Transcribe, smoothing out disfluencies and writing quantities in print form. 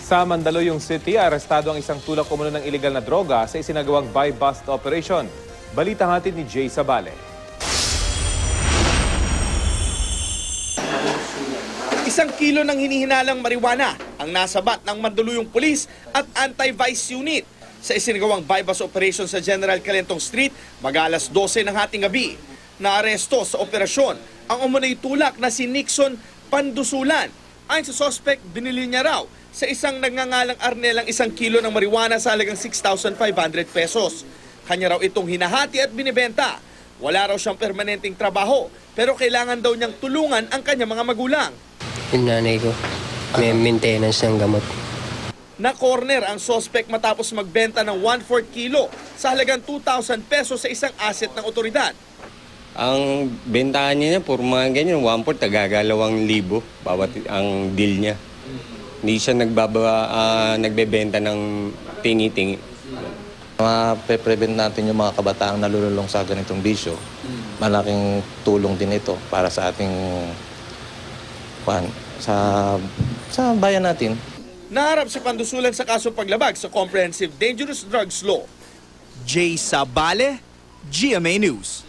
Sa Mandaluyong City, arestado ang isang tulak umano ng iligal na droga sa isinagawang buy-bust operation. Balita hatid ni Jay Sabale. Isang kilo ng hinihinalang marijuana ang nasabat ng Mandaluyong Police at Anti-Vice Unit sa isinagawang buy-bust operation sa General Calentong Street mag-alas 12 ng hating gabi. Naaresto sa operasyon ang umunoy tulak na si Nixon Pandusulan. Ayon sa suspect, binili niya raw sa isang nagngangalang Arnel ang 1 kilo ng marijuana sa halagang 6,500 pesos. Kanya raw itong hinahati at binibenta. Wala raw siyang permanenteng trabaho pero kailangan daw niyang tulungan ang kanyang mga magulang. Yung nanay ko, may maintenance ng gamot. Na-corner ang suspect matapos magbenta ng 1/4 kilo sa halagang 2,000 pesos sa isang asset ng otoridad. Ang bentahan niya por mga ganyan, 1/4 tagagalawang libo bawat ang deal niya. Hindi siya nagbebenta ng tingi-tingi. Mape-prevent natin yung mga kabataang nalululong sa ganitong bisyo. Malaking tulong din ito para sa ating sa bayan natin. Naharap si Pandusulan sa kaso paglabag sa Comprehensive Dangerous Drugs Law. Jay Sabale, GMA News.